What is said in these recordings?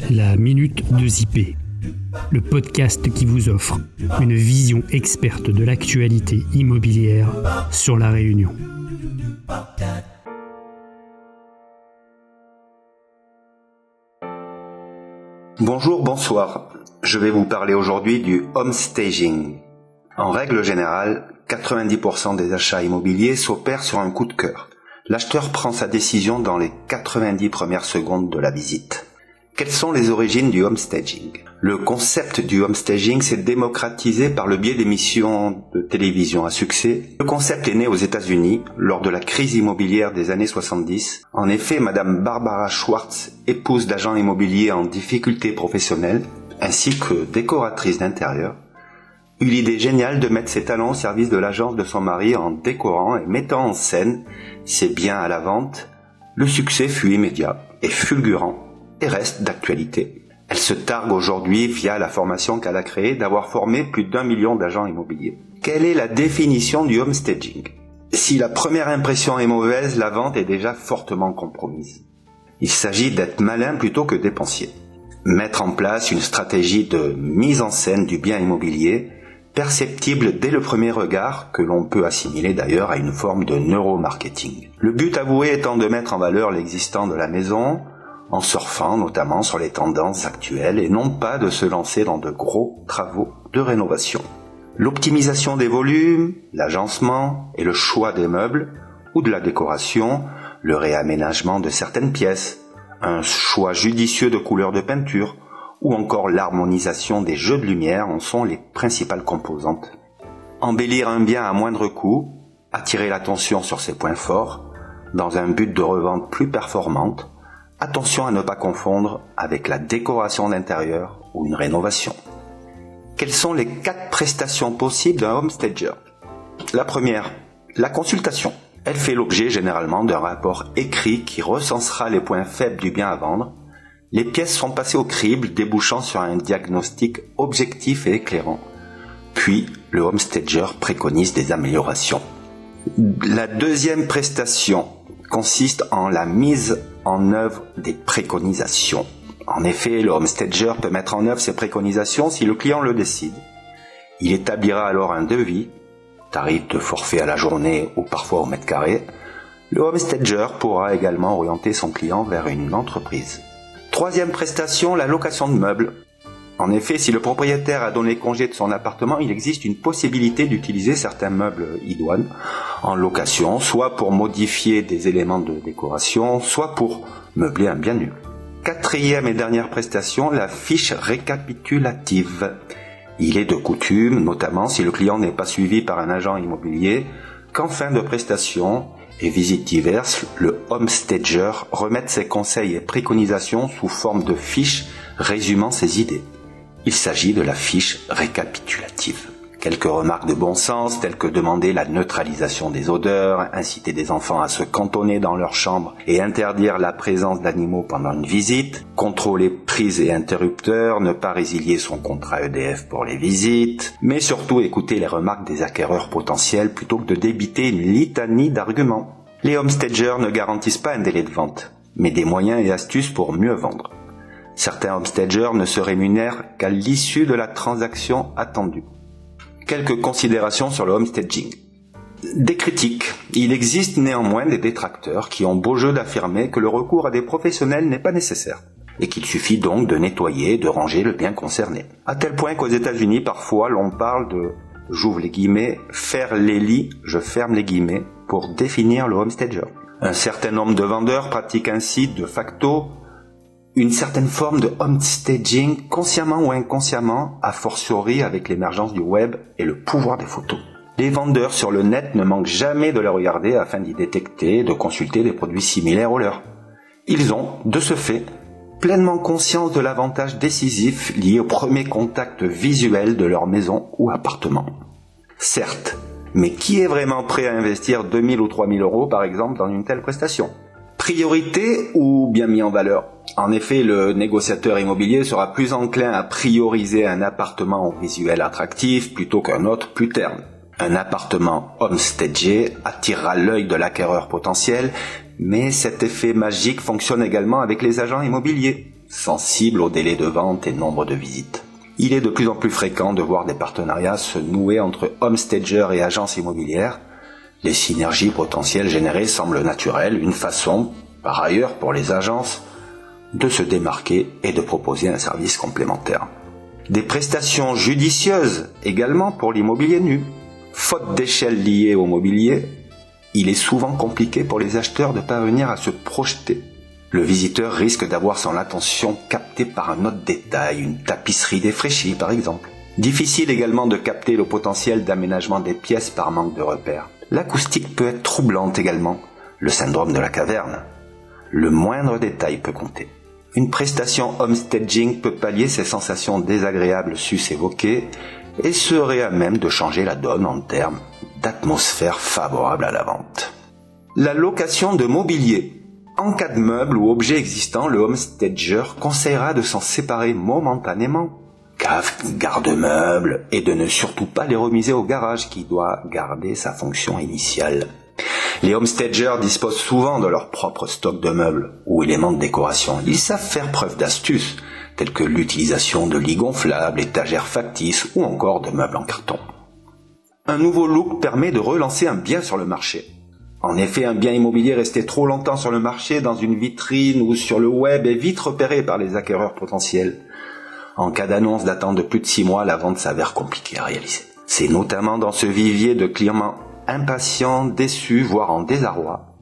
La Minute de Zippé, le podcast qui vous offre une vision experte de l'actualité immobilière sur La Réunion. Bonjour, bonsoir. Je vais vous parler aujourd'hui du home staging. En règle générale, 90% des achats immobiliers s'opèrent sur un coup de cœur. L'acheteur prend sa décision dans les 90 premières secondes de la visite. Quelles sont les origines du home staging ? Le concept du home staging s'est démocratisé par le biais d'émissions de télévision à succès. Le concept est né aux États-Unis lors de la crise immobilière des années 70. En effet, Madame Barbara Schwartz, épouse d'agents immobiliers en difficulté professionnelle, ainsi que décoratrice d'intérieur, eut l'idée géniale de mettre ses talents au service de l'agence de son mari en décorant et mettant en scène ses biens à la vente. Le succès fut immédiat et fulgurant et reste d'actualité. Elle se targue aujourd'hui, via la formation qu'elle a créée, d'avoir formé plus d'1 million d'agents immobiliers. Quelle est la définition du home staging ? Si la première impression est mauvaise, la vente est déjà fortement compromise. Il s'agit d'être malin plutôt que dépensier. Mettre en place une stratégie de mise en scène du bien immobilier, perceptible dès le premier regard, que l'on peut assimiler d'ailleurs à une forme de neuromarketing. Le but avoué étant de mettre en valeur l'existant de la maison, en surfant notamment sur les tendances actuelles et non pas de se lancer dans de gros travaux de rénovation. L'optimisation des volumes, l'agencement et le choix des meubles ou de la décoration, le réaménagement de certaines pièces, un choix judicieux de couleurs de peinture ou encore l'harmonisation des jeux de lumière en sont les principales composantes. Embellir un bien à moindre coût, attirer l'attention sur ses points forts, dans un but de revente plus performante. Attention à ne pas confondre avec la décoration d'intérieur ou une rénovation. Quelles sont les 4 prestations possibles d'un home stager ? La première, la consultation. Elle fait l'objet généralement d'un rapport écrit qui recensera les points faibles du bien à vendre. Les pièces sont passées au crible, débouchant sur un diagnostic objectif et éclairant. Puis, le home stager préconise des améliorations. La deuxième prestation consiste en la mise en œuvre des préconisations. En effet, le home stager peut mettre en œuvre ses préconisations si le client le décide. Il établira alors un devis, tarif de forfait à la journée ou parfois au mètre carré. Le home stager pourra également orienter son client vers une entreprise. Troisième prestation, la location de meubles. En effet, si le propriétaire a donné congé de son appartement, il existe une possibilité d'utiliser certains meubles idoines en location, soit pour modifier des éléments de décoration, soit pour meubler un bien nu. Quatrième et dernière prestation, la fiche récapitulative. Il est de coutume, notamment si le client n'est pas suivi par un agent immobilier, qu'en fin de prestation et visite diverses, le home stager remette ses conseils et préconisations sous forme de fiche résumant ses idées. Il s'agit de la fiche récapitulative. Quelques remarques de bon sens telles que demander la neutralisation des odeurs, inciter des enfants à se cantonner dans leur chambre et interdire la présence d'animaux pendant une visite, contrôler prises et interrupteurs, ne pas résilier son contrat EDF pour les visites, mais surtout écouter les remarques des acquéreurs potentiels plutôt que de débiter une litanie d'arguments. Les home stagers ne garantissent pas un délai de vente, mais des moyens et astuces pour mieux vendre. Certains home stagers ne se rémunèrent qu'à l'issue de la transaction attendue. Quelques considérations sur le home staging. Des critiques. Il existe néanmoins des détracteurs qui ont beau jeu d'affirmer que le recours à des professionnels n'est pas nécessaire et qu'il suffit donc de nettoyer, de ranger le bien concerné. À tel point qu'aux États-Unis, parfois, l'on parle de, j'ouvre les guillemets, faire les lits, je ferme les guillemets, pour définir le home stager. Un certain nombre de vendeurs pratiquent ainsi de facto une certaine forme de home staging, consciemment ou inconsciemment, a fortiori avec l'émergence du web et le pouvoir des photos. Les vendeurs sur le net ne manquent jamais de les regarder afin d'y détecter et de consulter des produits similaires aux leurs. Ils ont, de ce fait, pleinement conscience de l'avantage décisif lié au premier contact visuel de leur maison ou appartement. Certes, mais qui est vraiment prêt à investir 2 000 ou 3 000 euros par exemple dans une telle prestation ? Priorité ou bien mis en valeur ? En effet, le négociateur immobilier sera plus enclin à prioriser un appartement au visuel attractif plutôt qu'un autre plus terne. Un appartement homestagé attirera l'œil de l'acquéreur potentiel, mais cet effet magique fonctionne également avec les agents immobiliers, sensibles au délai de vente et nombre de visites. Il est de plus en plus fréquent de voir des partenariats se nouer entre homestagers et agences immobilières. Les synergies potentielles générées semblent naturelles, une façon, par ailleurs pour les agences, de se démarquer et de proposer un service complémentaire. Des prestations judicieuses également pour l'immobilier nu. Faute d'échelle liée au mobilier, il est souvent compliqué pour les acheteurs de parvenir à se projeter. Le visiteur risque d'avoir son attention captée par un autre détail, une tapisserie défraîchie par exemple. Difficile également de capter le potentiel d'aménagement des pièces par manque de repères. L'acoustique peut être troublante également, le syndrome de la caverne. Le moindre détail peut compter. Une prestation homestaging peut pallier ces sensations désagréables sus évoquées et serait à même de changer la donne en termes d'atmosphère favorable à la vente. La location de mobilier. En cas de meubles ou objets existants, le homestager conseillera de s'en séparer momentanément. Cave, garde-meubles, et de ne surtout pas les remiser au garage qui doit garder sa fonction initiale. Les homestagers disposent souvent de leur propre stock de meubles ou éléments de décoration. Ils savent faire preuve d'astuces, telles que l'utilisation de lits gonflables, étagères factices ou encore de meubles en carton. Un nouveau look permet de relancer un bien sur le marché. En effet, un bien immobilier resté trop longtemps sur le marché, dans une vitrine ou sur le web, est vite repéré par les acquéreurs potentiels. En cas d'annonce datant de plus de 6 mois, la vente s'avère compliquée à réaliser. C'est notamment dans ce vivier de clients impatients, déçus, voire en désarroi,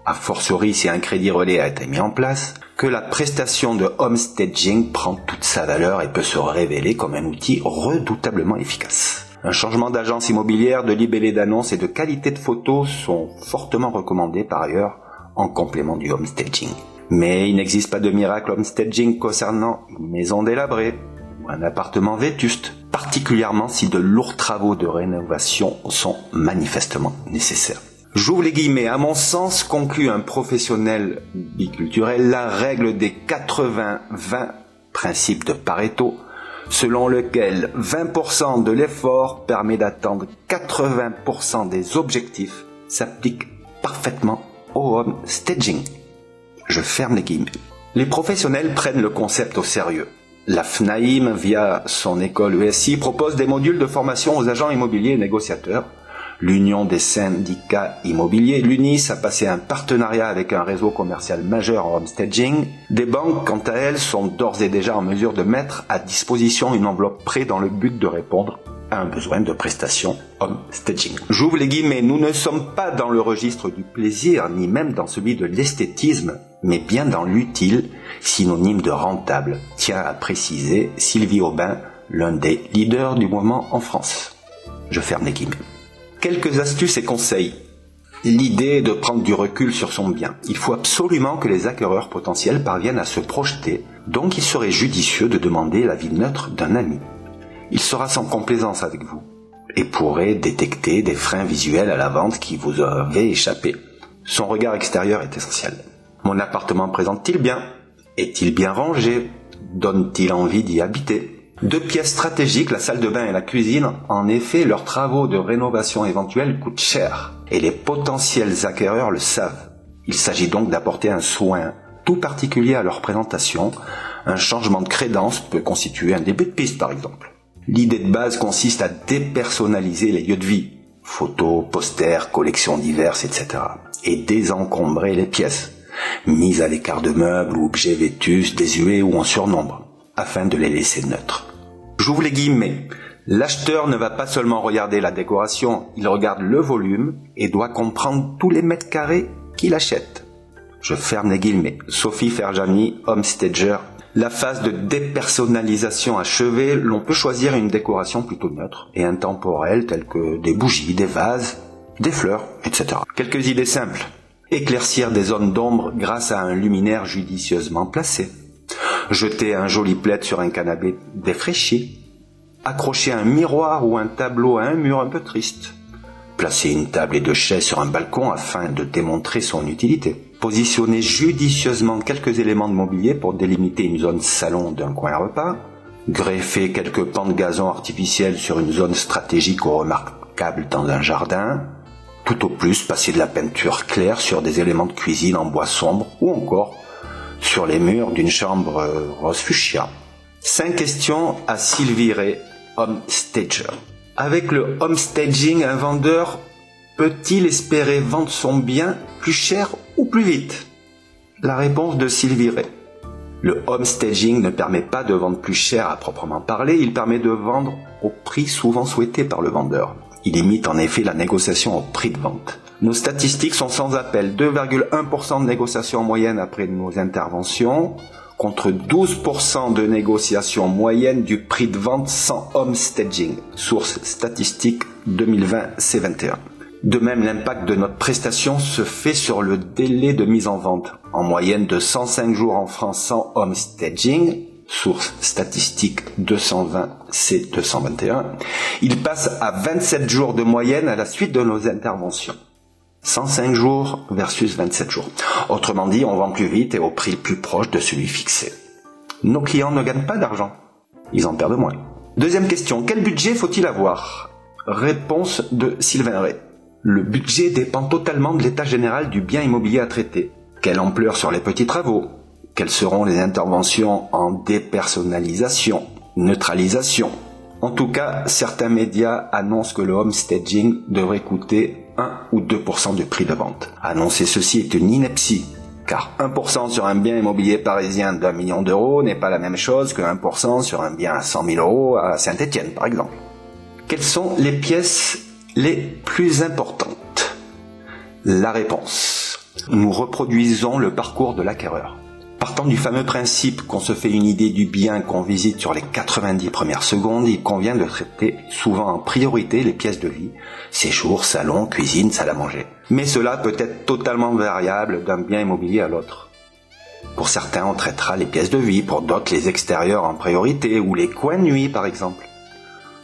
a fortiori si un crédit relais a été mis en place, que la prestation de homestaging prend toute sa valeur et peut se révéler comme un outil redoutablement efficace. Un changement d'agence immobilière, de libellé d'annonces et de qualité de photos sont fortement recommandés par ailleurs en complément du homestaging. Mais il n'existe pas de miracle homestaging concernant une maison délabrée ou un appartement vétuste, particulièrement si de lourds travaux de rénovation sont manifestement nécessaires. J'ouvre les guillemets, à mon sens, conclut un professionnel biculturel, la règle des 80-20 principe de Pareto, selon lequel 20% de l'effort permet d'atteindre 80% des objectifs, s'applique parfaitement au homestaging. Je ferme les guillemets. Les professionnels prennent le concept au sérieux. La FNAIM, via son école ESI, propose des modules de formation aux agents immobiliers et négociateurs. L'Union des syndicats immobiliers, l'UNIS, a passé un partenariat avec un réseau commercial majeur en homestaging. Des banques, quant à elles, sont d'ores et déjà en mesure de mettre à disposition une enveloppe prêt dans le but de répondre à un besoin de prestation homestaging. J'ouvre les guillemets, nous ne sommes pas dans le registre du plaisir, ni même dans celui de l'esthétisme, mais bien dans l'utile, synonyme de rentable, tient à préciser Sylvie Aubin, l'un des leaders du mouvement en France. Je ferme les guillemets. Quelques astuces et conseils. L'idée est de prendre du recul sur son bien. Il faut absolument que les acquéreurs potentiels parviennent à se projeter, donc il serait judicieux de demander l'avis neutre d'un ami. Il sera sans complaisance avec vous et pourrait détecter des freins visuels à la vente qui vous avaient échappé. Son regard extérieur est essentiel. Mon appartement présente-t-il bien? Est-il bien rangé? Donne-t-il envie d'y habiter? 2 pièces stratégiques, la salle de bain et la cuisine, en effet, leurs travaux de rénovation éventuels coûtent cher et les potentiels acquéreurs le savent. Il s'agit donc d'apporter un soin tout particulier à leur présentation. Un changement de crédence peut constituer un début de piste par exemple. L'idée de base consiste à dépersonnaliser les lieux de vie, photos, posters, collections diverses, etc. et désencombrer les pièces, mises à l'écart de meubles ou objets vétustes, désuets ou en surnombre, afin de les laisser neutres. J'ouvre les guillemets. L'acheteur ne va pas seulement regarder la décoration, il regarde le volume et doit comprendre tous les mètres carrés qu'il achète. Je ferme les guillemets. Sophie Ferjani, homestager. La phase de dépersonnalisation achevée, l'on peut choisir une décoration plutôt neutre et intemporelle telle que des bougies, des vases, des fleurs, etc. Quelques idées simples. Éclaircir des zones d'ombre grâce à un luminaire judicieusement placé. Jeter un joli plaid sur un canapé défraîchi. Accrocher un miroir ou un tableau à un mur un peu triste. Placer une table et 2 chaises sur un balcon afin de démontrer son utilité. Positionner judicieusement quelques éléments de mobilier pour délimiter une zone salon d'un coin repas. Greffer quelques pans de gazon artificiels sur une zone stratégique aux remarques remarquable dans un jardin, tout au plus passer de la peinture claire sur des éléments de cuisine en bois sombre ou encore sur les murs d'une chambre rose fuchsia. 5 questions à Sylvie Ray, homestager. Avec le homestaging, un vendeur peut-il espérer vendre son bien plus cher ou plus vite? La réponse de Sylvie Ray. Le homestaging ne permet pas de vendre plus cher à proprement parler, il permet de vendre au prix souvent souhaité par le vendeur. Il limite en effet la négociation au prix de vente. Nos statistiques sont sans appel, 2,1% de négociation en moyenne après nos interventions, contre 12% de négociation moyenne du prix de vente sans homestaging. Source statistique 2020 C21. De même, l'impact de notre prestation se fait sur le délai de mise en vente. En moyenne de 105 jours en France sans homestaging, source statistique 220 C221, il passe à 27 jours de moyenne à la suite de nos interventions. 105 jours versus 27 jours. Autrement dit, on vend plus vite et au prix le plus proche de celui fixé. Nos clients ne gagnent pas d'argent, ils en perdent moins. Deuxième question, quel budget faut-il avoir? Réponse de Sylvain Ray. Le budget dépend totalement de l'état général du bien immobilier à traiter. Quelle ampleur sur les petits travaux? Quelles seront les interventions en dépersonnalisation, neutralisation? En tout cas, certains médias annoncent que le homestaging devrait coûter 1 ou 2% du prix de vente. Annoncer ceci est une ineptie, car 1% sur un bien immobilier parisien d'1 million d'euros n'est pas la même chose que 1% sur un bien à 100 000 euros à Saint-Étienne, par exemple. Quelles sont les pièces les plus importantes? La réponse. Nous reproduisons le parcours de l'acquéreur. Partant du fameux principe qu'on se fait une idée du bien qu'on visite sur les 90 premières secondes, il convient de traiter souvent en priorité les pièces de vie, séjour, salon, cuisine, salle à manger. Mais cela peut être totalement variable d'un bien immobilier à l'autre. Pour certains, on traitera les pièces de vie, pour d'autres les extérieurs en priorité, ou les coins de nuit par exemple.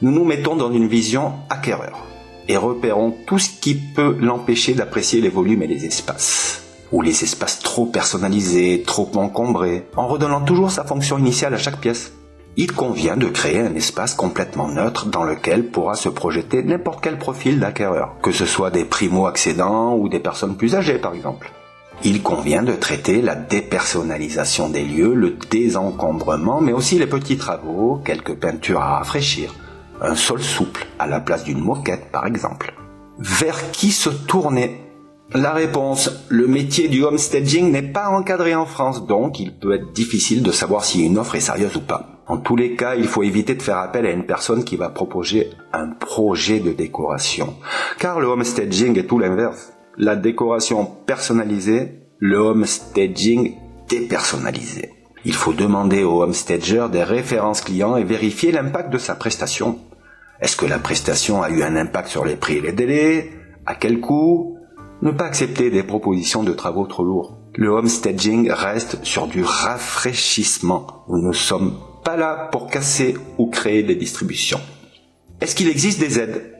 Nous nous mettons dans une vision acquéreur et repérons tout ce qui peut l'empêcher d'apprécier les volumes et les espaces. Ou les espaces trop personnalisés, trop encombrés, en redonnant toujours sa fonction initiale à chaque pièce. Il convient de créer un espace complètement neutre dans lequel pourra se projeter n'importe quel profil d'acquéreur, que ce soit des primo-accédants ou des personnes plus âgées par exemple. Il convient de traiter la dépersonnalisation des lieux, le désencombrement, mais aussi les petits travaux, quelques peintures à rafraîchir, un sol souple à la place d'une moquette par exemple. Vers qui se tourner? La réponse, le métier du homestaging n'est pas encadré en France, donc il peut être difficile de savoir si une offre est sérieuse ou pas. En tous les cas, il faut éviter de faire appel à une personne qui va proposer un projet de décoration. Car le homestaging est tout l'inverse. La décoration personnalisée, le homestaging dépersonnalisé. Il faut demander au homestager des références clients et vérifier l'impact de sa prestation. Est-ce que la prestation a eu un impact sur les prix et les délais? À quel coût? Ne pas accepter des propositions de travaux trop lourds. Le homestaging reste sur du rafraîchissement. Nous ne sommes pas là pour casser ou créer des distributions. Est-ce qu'il existe des aides?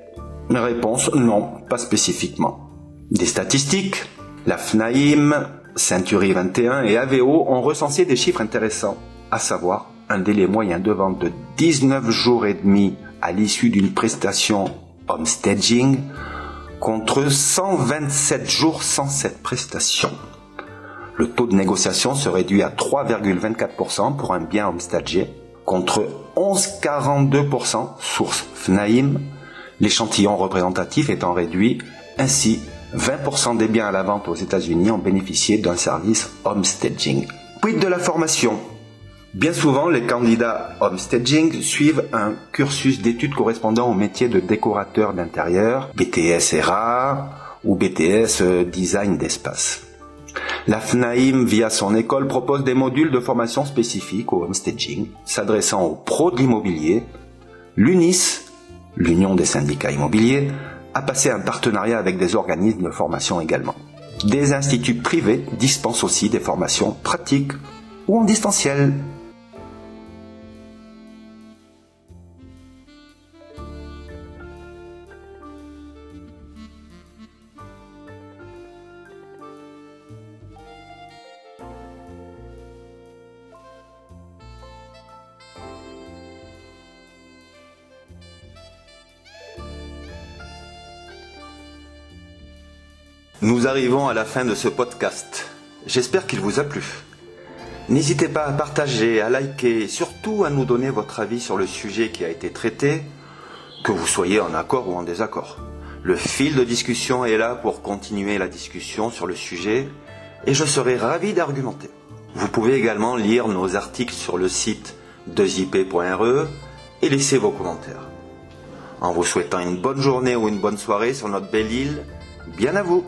La réponse, non, pas spécifiquement. Des statistiques? La FNAIM, Century 21 et AVO ont recensé des chiffres intéressants, à savoir un délai moyen de vente de 19 jours et demi à l'issue d'une prestation homestaging, contre 127 jours sans cette prestation. Le taux de négociation se réduit à 3,24% pour un bien homestagé, contre 11,42%, source FNAIM, l'échantillon représentatif étant réduit. Ainsi, 20% des biens à la vente aux États-Unis ont bénéficié d'un service homestaging. Quid de la formation? Bien souvent, les candidats homestaging suivent un cursus d'études correspondant au métier de décorateur d'intérieur, BTS RA ou BTS Design d'espace. La FNAIM, via son école, propose des modules de formation spécifiques au homestaging, s'adressant aux pros de l'immobilier. L'UNIS, l'Union des syndicats immobiliers, a passé un partenariat avec des organismes de formation également. Des instituts privés dispensent aussi des formations pratiques ou en distanciel. Nous arrivons à la fin de ce podcast. J'espère qu'il vous a plu. N'hésitez pas à partager, à liker et surtout à nous donner votre avis sur le sujet qui a été traité, que vous soyez en accord ou en désaccord. Le fil de discussion est là pour continuer la discussion sur le sujet et je serai ravi d'argumenter. Vous pouvez également lire nos articles sur le site 2ip.re et laisser vos commentaires. En vous souhaitant une bonne journée ou une bonne soirée sur notre belle île, bien à vous!